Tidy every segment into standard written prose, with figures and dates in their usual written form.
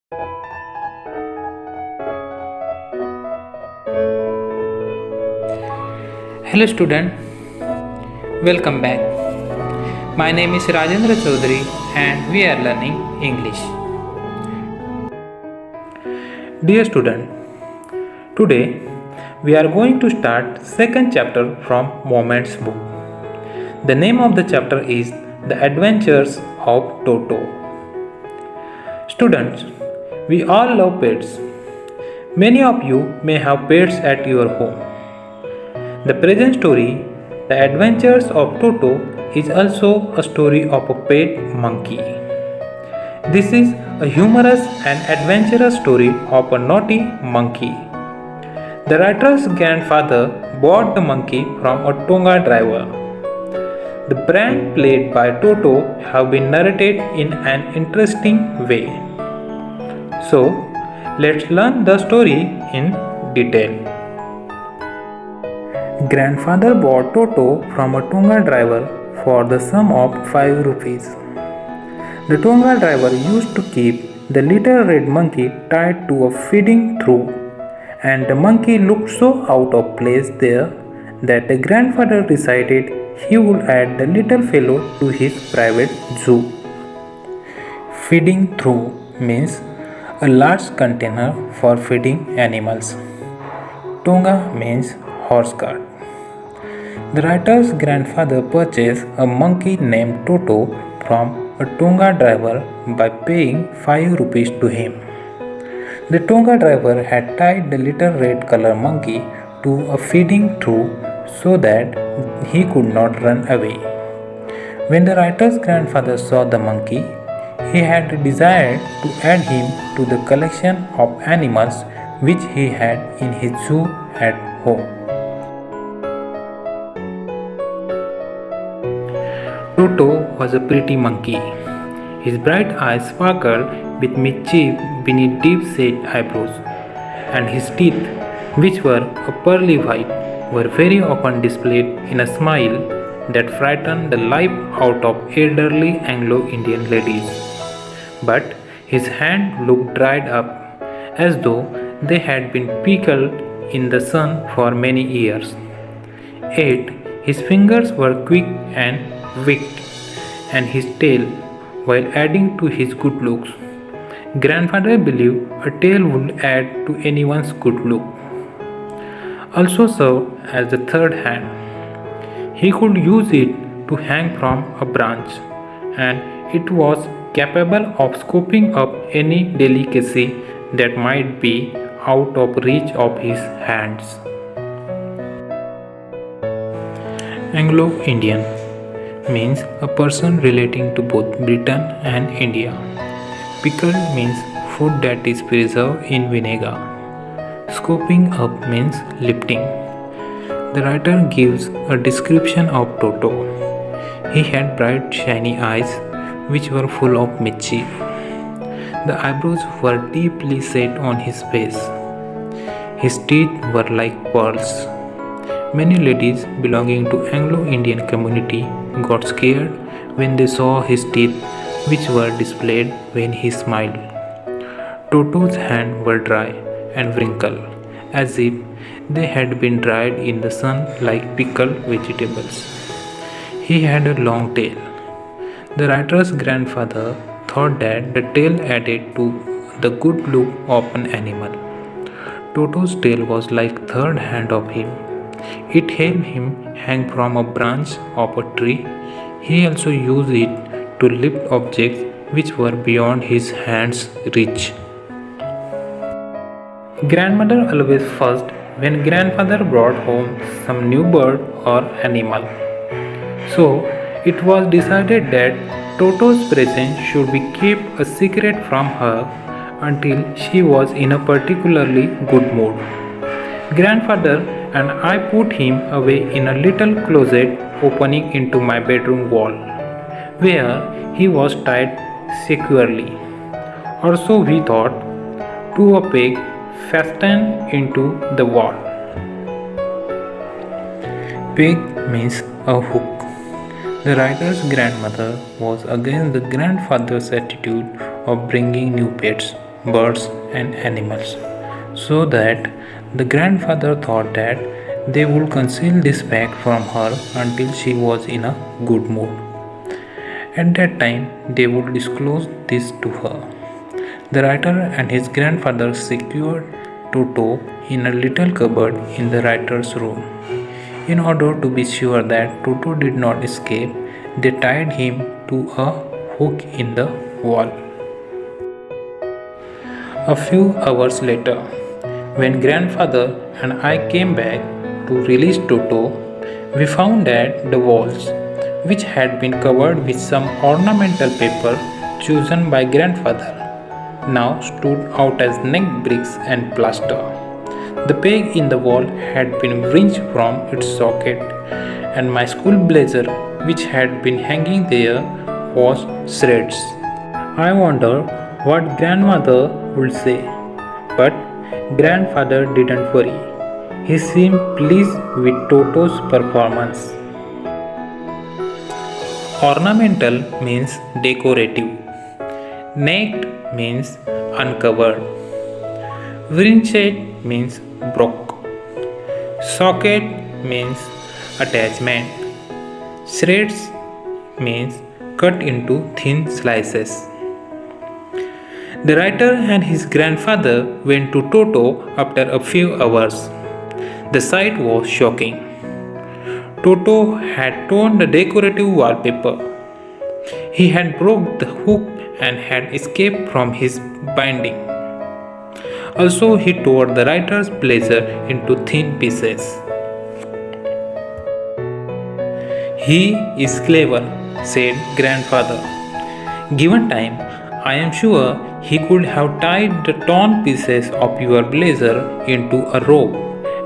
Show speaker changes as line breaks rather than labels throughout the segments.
Hello student, welcome back. My name is Rajendra Chaudhary and we are learning English. Dear student, today we are going to start second chapter from Moment's book. The name of the chapter is The Adventures of Toto. Students, we all love pets. Many of you may have pets at your home. The present story, The Adventures of Toto, is also a story of a pet monkey. This is a humorous and adventurous story of a naughty monkey. The writer's grandfather bought the monkey from a Tonga driver. The prank played by Toto have been narrated in an interesting way. So, let's learn the story in detail. Grandfather bought Toto from a Tonga driver for the sum of 5 rupees. The Tonga driver used to keep the little red monkey tied to a feeding trough, and the monkey looked so out of place there that the grandfather decided he would add the little fellow to his private zoo. Feeding trough means a large container for feeding animals. Tonga means horse cart. The writer's grandfather purchased a monkey named Toto from a Tonga driver by paying 5 rupees to him. The Tonga driver had tied the little red color monkey to a feeding trough so that he could not run away. When the writer's grandfather saw the monkey, he had desired to add him to the collection of animals which he had in his zoo at home. Toto was a pretty monkey. His bright eyes sparkled with mischief beneath deep-set eyebrows, and his teeth, which were a pearly white, were very often displayed in a smile that frightened the life out of elderly Anglo-Indian ladies. But his hands looked dried up, as though they had been pickled in the sun for many years. Yet his fingers were quick and wicked, and his tail, while adding to his good looks. Grandfather believed a tail would add to anyone's good look. Also served as the third hand. He could use it to hang from a branch, and it was capable of scooping up any delicacy that might be out of reach of his hands. Anglo-Indian means a person relating to both Britain and India. Pickled means food that is preserved in vinegar. Scooping up means lifting. The writer gives a description of Toto. He had bright shiny eyes which were full of mischief. The eyebrows were deeply set on his face. His teeth were like pearls. Many ladies belonging to Anglo-Indian community got scared when they saw his teeth, which were displayed when he smiled. Toto's hands were dry and wrinkled, as if they had been dried in the sun like pickled vegetables. He had a long tail. The writer's grandfather thought that the tail added to the good look of an animal. Toto's tail was like third hand of him. It helped him hang from a branch of a tree. He also used it to lift objects which were beyond his hand's reach. Grandmother always fussed when grandfather brought home some new bird or animal. So it was decided that Toto's present should be kept a secret from her until she was in a particularly good mood. Grandfather and I put him away in a little closet opening into my bedroom wall, where he was tied securely, or so we thought, to a peg fastened into the wall. Peg means a hook. The writer's grandmother was against the grandfather's attitude of bringing new pets, birds, and animals, so that the grandfather thought that they would conceal this fact from her until she was in a good mood. At that time, they would disclose this to her. The writer and his grandfather secured Toto in a little cupboard in the writer's room. In order to be sure that Toto did not escape, they tied him to a hook in the wall. A few hours later, when grandfather and I came back to release Toto, we found that the walls, which had been covered with some ornamental paper chosen by grandfather, now stood out as neck bricks and plaster. The peg in the wall had been wrenched from its socket, and my school blazer, which had been hanging there, was shreds. I wonder what grandmother would say, but grandfather didn't worry. He seemed pleased with Toto's performance. Ornamental means decorative. Naked means uncovered. Wrenched means broke. Socket means attachment. Shreds means cut into thin slices. The writer and his grandfather went to Toto after a few hours. The sight was shocking. Toto had torn the decorative wallpaper. He had broke the hook and had escaped from his binding. Also, he tore the writer's blazer into thin pieces. He is clever, said grandfather. Given time, I am sure he could have tied the torn pieces of your blazer into a rope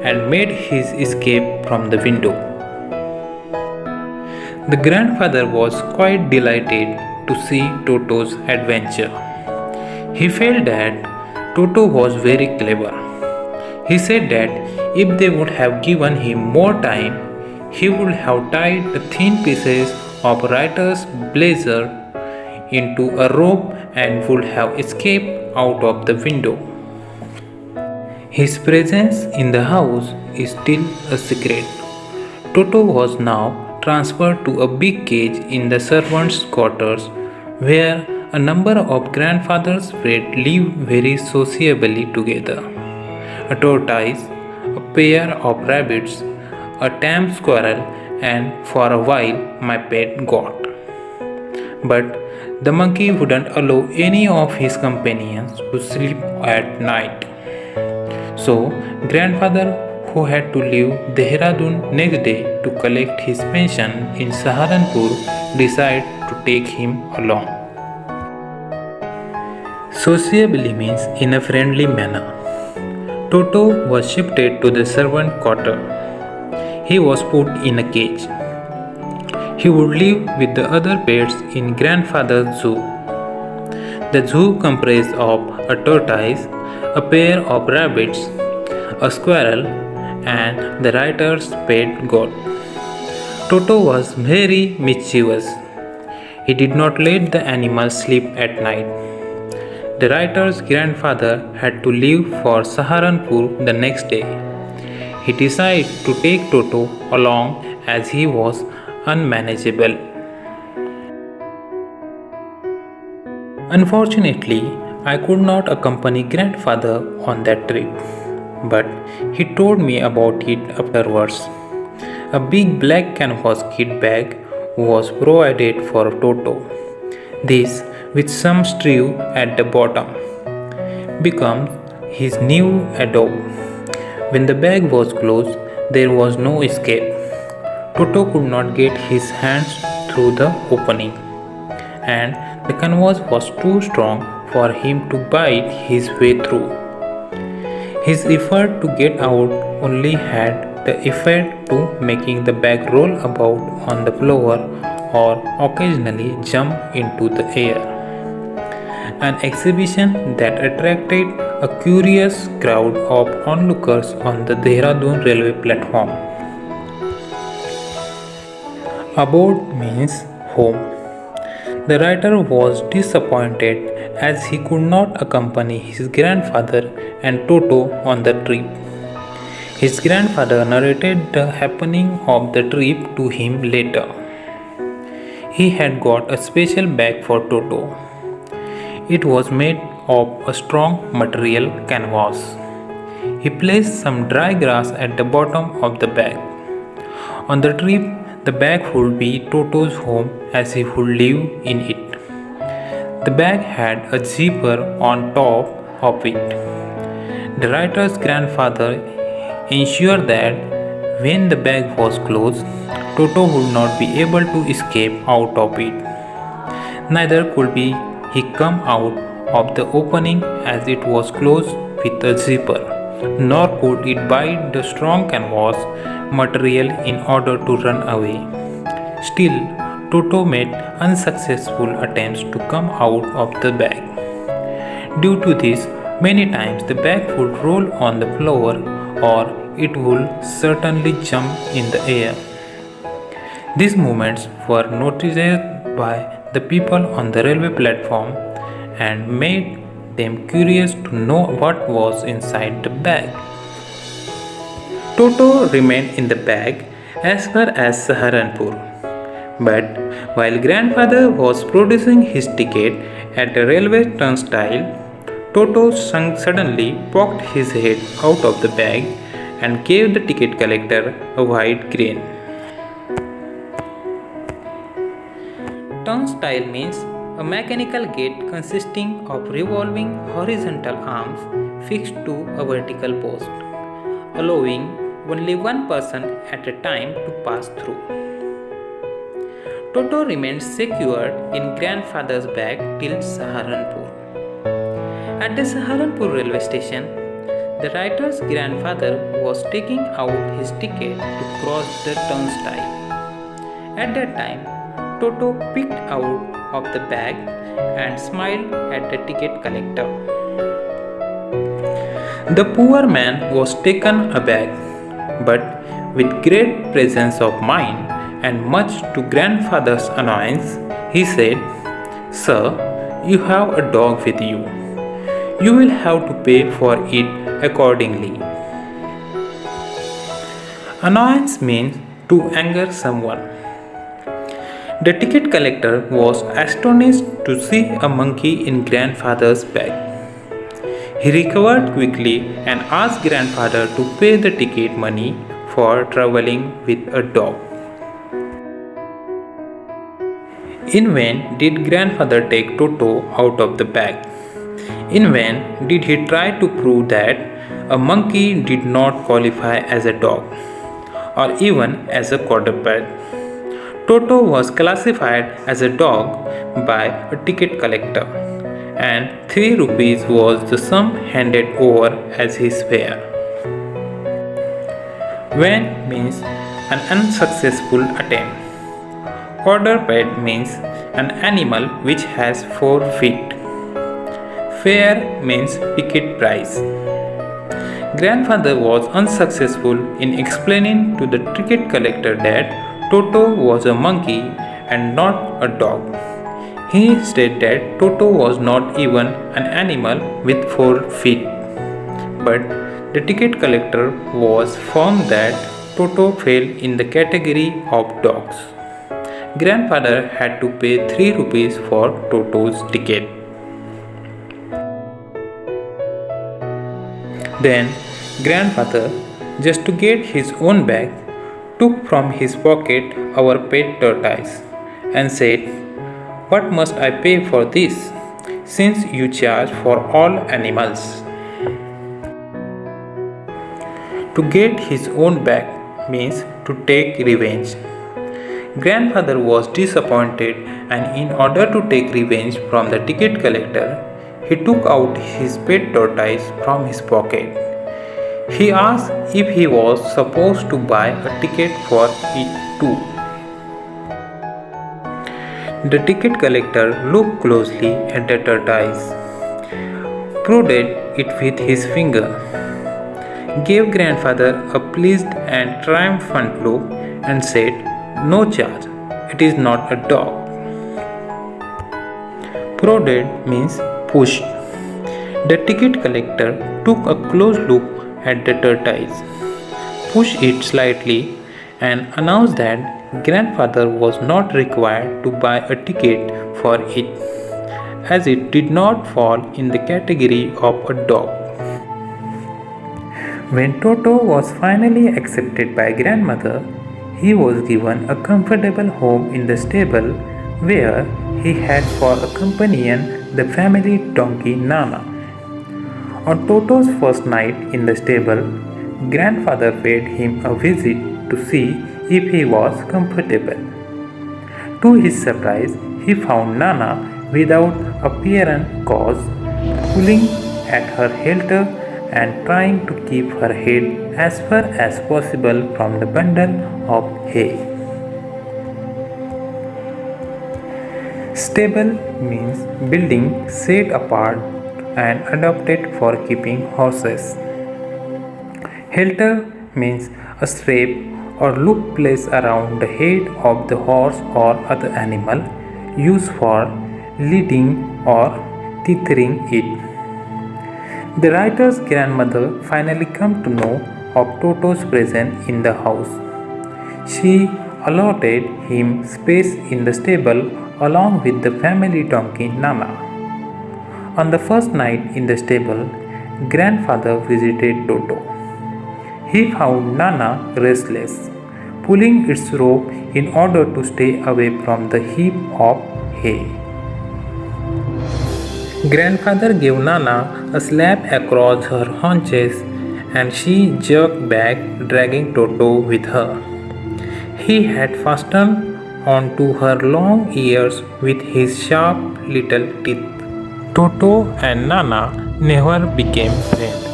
and made his escape from the window. The grandfather was quite delighted to see Toto's adventure. He felt that Toto was very clever. He said that if they would have given him more time, he would have tied the thin pieces of writer's blazer into a rope and would have escaped out of the window. His presence in the house is still a secret. Toto was now transferred to a big cage in the servants' quarters where a number of grandfather's pets live very sociably together. A tortoise, a pair of rabbits, a tame squirrel, and for a while my pet goat. But the monkey wouldn't allow any of his companions to sleep at night. So, grandfather, who had to leave Dehradun next day to collect his pension in Saharanpur, decided to take him along. Sociably means in a friendly manner. Toto was shifted to the servant quarter. He was put in a cage. He would live with the other pets in grandfather's zoo. The zoo comprised of a tortoise, a pair of rabbits, a squirrel, and the writer's pet goat. Toto was very mischievous. He did not let the animals sleep at night. The writer's grandfather had to leave for Saharanpur the next day. He decided to take Toto along as he was unmanageable. Unfortunately, I could not accompany grandfather on that trip, but he told me about it afterwards. A big black canvas kit bag was provided for Toto. This, with some straw at the bottom, becomes his new adobe. When the bag was closed, there was no escape. Toto could not get his hands through the opening, and the canvas was too strong for him to bite his way through. His effort to get out only had the effect to making the bag roll about on the floor or occasionally jump into the air. An exhibition that attracted a curious crowd of onlookers on the Dehradun railway platform. Abode means home. The writer was disappointed as he could not accompany his grandfather and Toto on the trip. His grandfather narrated the happening of the trip to him later. He had got a special bag for Toto. It was made of a strong material canvas. He placed some dry grass at the bottom of the bag. On the trip, the bag would be Toto's home as he would live in it. The bag had a zipper on top of it. The writer's grandfather ensured that when the bag was closed, Toto would not be able to escape out of it. Neither could he come out of the opening as it was closed with a zipper, nor could it bite the strong canvas material in order to run away. Still, Toto made unsuccessful attempts to come out of the bag. Due to this, many times the bag would roll on the floor or it would certainly jump in the air. These movements were noticed by the people on the railway platform and made them curious to know what was inside the bag. Toto remained in the bag as far as Saharanpur. But while grandfather was producing his ticket at the railway turnstile, Toto suddenly poked his head out of the bag and gave the ticket collector a white grin. Turnstile means a mechanical gate consisting of revolving horizontal arms fixed to a vertical post, allowing only one person at a time to pass through. Toto remained secured in grandfather's bag till Saharanpur. At the Saharanpur railway station, the writer's grandfather was taking out his ticket to cross the turnstile. At that time, Toto peeked out of the bag and smiled at the ticket collector. The poor man was taken aback, but with great presence of mind and much to grandfather's annoyance, he said, "Sir, you have a dog with you. You will have to pay for it accordingly." Annoyance means to anger someone. The ticket collector was astonished to see a monkey in grandfather's bag. He recovered quickly and asked grandfather to pay the ticket money for traveling with a dog. In vain did grandfather take Toto out of the bag. In vain did he try to prove that a monkey did not qualify as a dog or even as a quadruped. Toto was classified as a dog by a ticket collector, and 3 rupees was the sum handed over as his fare. Vain means an unsuccessful attempt. Quadruped means an animal which has 4 feet. Fare means ticket price. Grandfather was unsuccessful in explaining to the ticket collector that Toto was a monkey and not a dog. He said that Toto was not even an animal with 4 feet. But the ticket collector was firm that Toto fell in the category of dogs. Grandfather had to pay 3 rupees for Toto's ticket. Then grandfather, just to get his own bag, took from his pocket our pet tortoise and said, "What must I pay for this, since you charge for all animals?" To get his own bag means to take revenge. Grandfather was disappointed, and in order to take revenge from the ticket collector, he took out his pet tortoise from his pocket. He asked if he was supposed to buy a ticket for it too. The ticket collector looked closely at the tortoise, prodded it with his finger, gave grandfather a pleased and triumphant look, and said, "No charge, it is not a dog." Prodded means pushed. The ticket collector took a close look at the tortoise, pushed it slightly, and announced that grandfather was not required to buy a ticket for it, as it did not fall in the category of a dog. When Toto was finally accepted by grandmother, he was given a comfortable home in the stable where he had for a companion the family donkey Nana. On Toto's first night in the stable, grandfather paid him a visit to see if he was comfortable. To his surprise, he found Nana without apparent cause, pulling at her halter and trying to keep her head as far as possible from the bundle of hay. Stable means building set apart and adapted for keeping horses. Halter means a strap or loop placed around the head of the horse or other animal used for leading or tethering it. The writer's grandmother finally came to know of Toto's presence in the house. She allotted him space in the stable along with the family donkey Nana. On the first night in the stable, grandfather visited Toto. He found Nana restless, pulling its rope in order to stay away from the heap of hay. Grandfather gave Nana a slap across her haunches and she jerked back, dragging Toto with her. He had fastened onto her long ears with his sharp little teeth. Toto and Nana never became friends.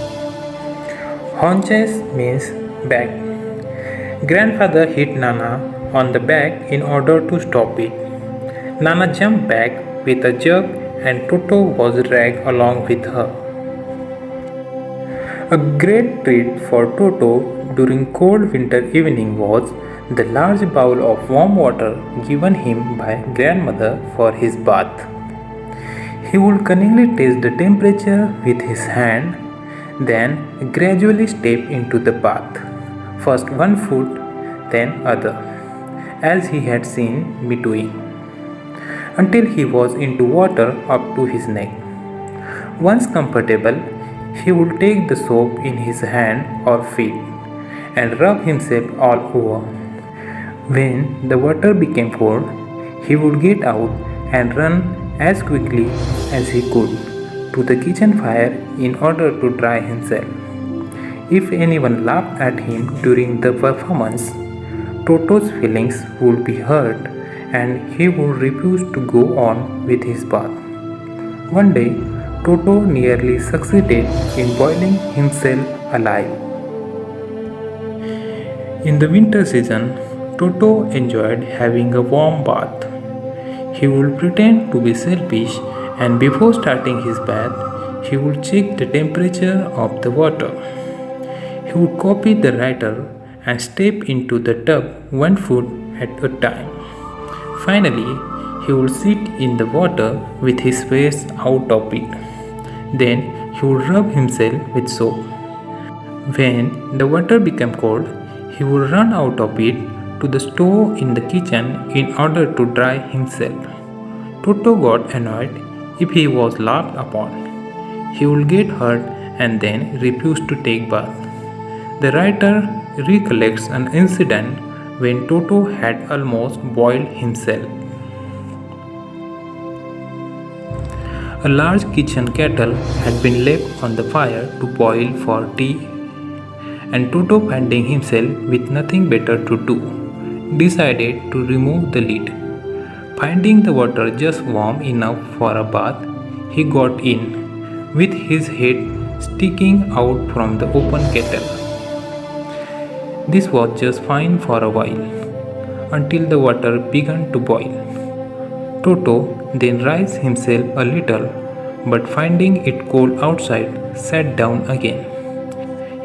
Haunches means back. Grandfather hit Nana on the back in order to stop it. Nana jumped back with a jerk and Toto was dragged along with her. A great treat for Toto during cold winter evening was the large bowl of warm water given him by grandmother for his bath. He would cunningly test the temperature with his hand, then gradually step into the bath, first one foot, then other, as he had seen me doing, until he was into water up to his neck. Once comfortable, he would take the soap in his hand or feet and rub himself all over. When the water became cold, he would get out and run as quickly as he could to the kitchen fire in order to dry himself. If anyone laughed at him during the performance, Toto's feelings would be hurt and he would refuse to go on with his bath. One day, Toto nearly succeeded in boiling himself alive. In the winter season, Toto enjoyed having a warm bath. He would pretend to be selfish and before starting his bath, he would check the temperature of the water. He would copy the writer and step into the tub 1 foot at a time. Finally, he would sit in the water with his face out of it. Then he would rub himself with soap. When the water became cold, he would run out of it to the stove in the kitchen in order to dry himself. Toto got annoyed if he was laughed upon. He would get hurt and then refuse to take bath. The writer recollects an incident when Toto had almost boiled himself. A large kitchen kettle had been left on the fire to boil for tea, and Toto, finding himself with nothing better to do, decided to remove the lid. Finding the water just warm enough for a bath, he got in, with his head sticking out from the open kettle. This was just fine for a while, until the water began to boil. Toto then raised himself a little, but finding it cold outside, sat down again.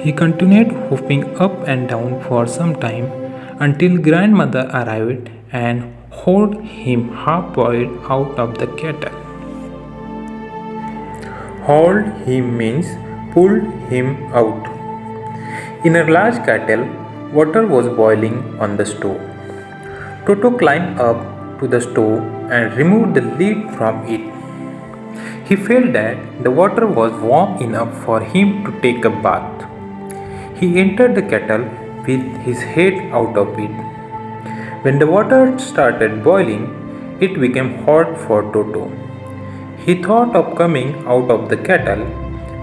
He continued hopping up and down for some time until grandmother arrived and hauled him half boiled out of the kettle. Hauled him means pulled him out. In a large kettle, water was boiling on the stove. Toto climbed up to the stove and removed the lid from it. He felt that the water was warm enough for him to take a bath. He entered the kettle with his head out of it. When the water started boiling, it became hot for Toto. He thought of coming out of the kettle,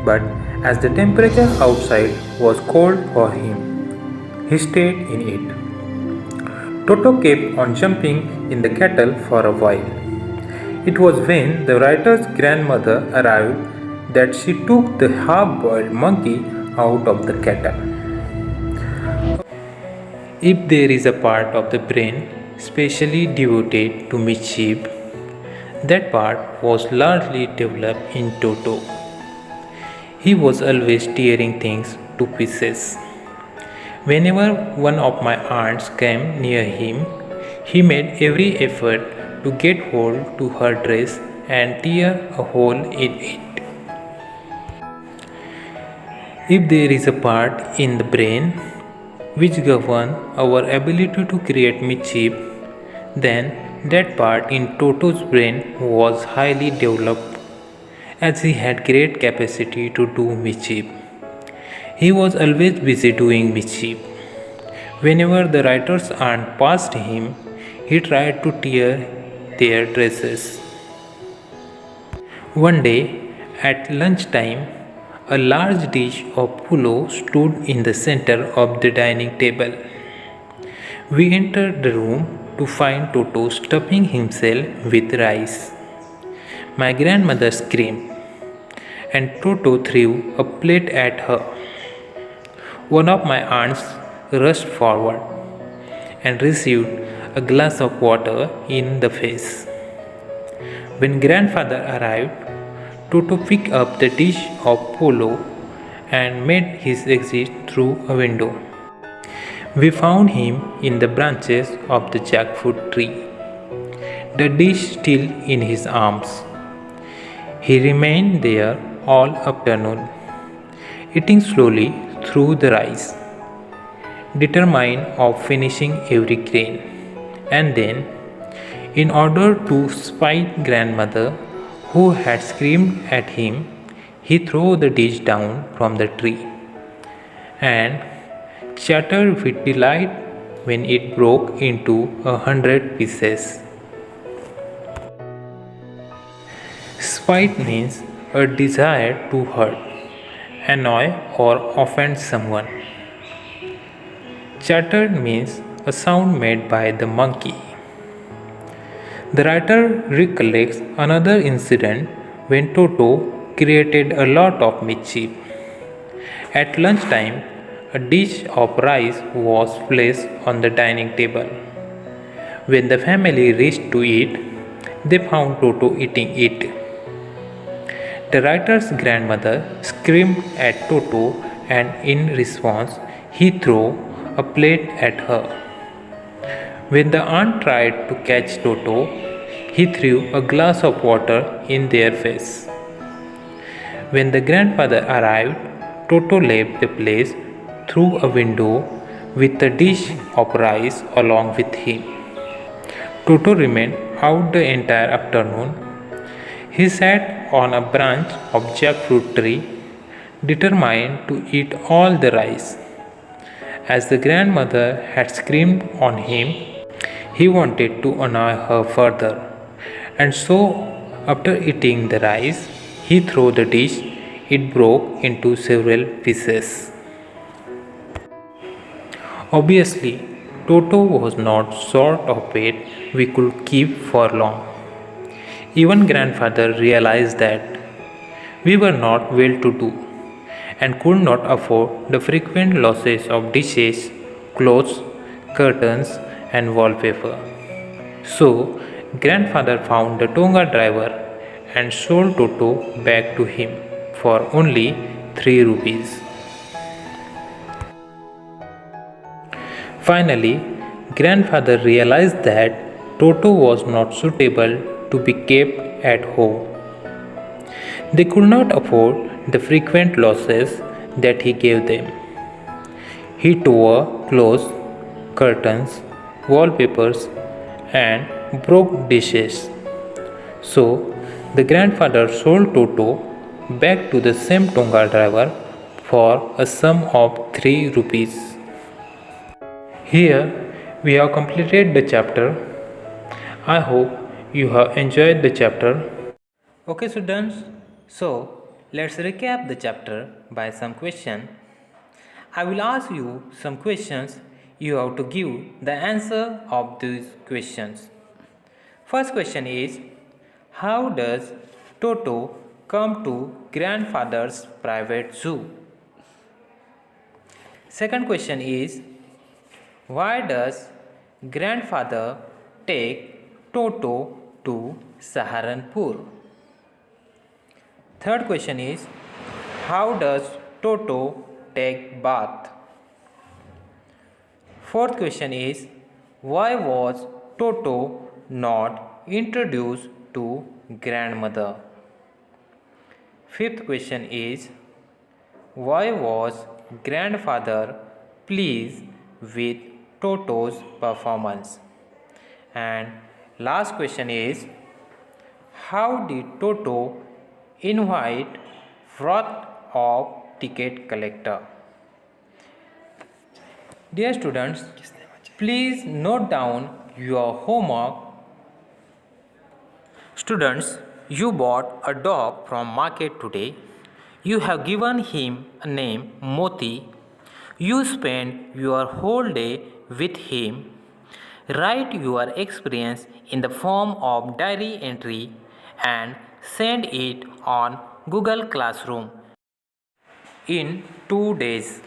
but as the temperature outside was cold for him, he stayed in it. Toto kept on jumping in the kettle for a while. It was when the writer's grandmother arrived that she took the half-boiled monkey out of the kettle. If there is a part of the brain specially devoted to mischief, that part was largely developed in Toto. He was always tearing things to pieces. Whenever one of my aunts came near him, he made every effort to get hold to her dress and tear a hole in it. If there is a part in the brain which governs our ability to create mischief, then that part in Toto's brain was highly developed, as he had great capacity to do mischief. He was always busy doing mischief. Whenever the writer's aunt passed him, he tried to tear their dresses. One day, at lunchtime, a large dish of pulao stood in the center of the dining table. We entered the room to find Toto stuffing himself with rice. My grandmother screamed, and Toto threw a plate at her. One of my aunts rushed forward and received a glass of water in the face. When grandfather arrived, Toto picked up the dish of pulao and made his exit through a window. We found him in the branches of the jackfruit tree, the dish still in his arms. He remained there all afternoon, eating slowly through the rice, determined of finishing every grain. And then, in order to spite grandmother, who had screamed at him, he threw the dish down from the tree and chattered with delight when it broke into 100 pieces. Spite means a desire to hurt, annoy, or offend someone. Chattered means a sound made by the monkey. The writer recollects another incident when Toto created a lot of mischief. At lunchtime, a dish of rice was placed on the dining table. When the family reached to eat, they found Toto eating it. The writer's grandmother screamed at Toto, and in response, he threw a plate at her. When the aunt tried to catch Toto, he threw a glass of water in their face. When the grandfather arrived, Toto left the place through a window with a dish of rice along with him. Toto remained out the entire afternoon. He sat on a branch of jackfruit tree, determined to eat all the rice. As the grandmother had screamed on him, he wanted to annoy her further, and so after eating the rice, he threw the dish. It broke into several pieces. Obviously, Toto was not sort of pet we could keep for long. Even grandfather realized that we were not well to do and could not afford the frequent losses of dishes, clothes, curtains, and wallpaper. So, grandfather found the Tonga driver and sold Toto back to him for only 3 rupees. Finally, grandfather realized that Toto was not suitable to be kept at home. They could not afford the frequent losses that he gave them. He tore clothes, curtains, wallpapers, and broke dishes. So the grandfather sold Toto back to the same Tonga driver for a sum of 3 rupees. Here we have completed the chapter. I hope you have enjoyed the chapter. Okay students, so let's recap the chapter by some question. I will ask you some questions. You have to give the answer of these questions. First question is, how does Toto come to grandfather's private zoo? Second question is, why does grandfather take Toto to Saharanpur? Third question is, how does Toto take bath? Fourth question is, why was Toto not introduced to grandmother? Fifth question is, why was grandfather pleased with Toto's performance? And last question is, how did Toto invite wrath of ticket collector? Dear students, please note down your homework. Students, you bought a dog from market today. You have given him a name Moti. You spent your whole day with him. Write your experience in the form of diary entry and send it on Google Classroom in 2 days.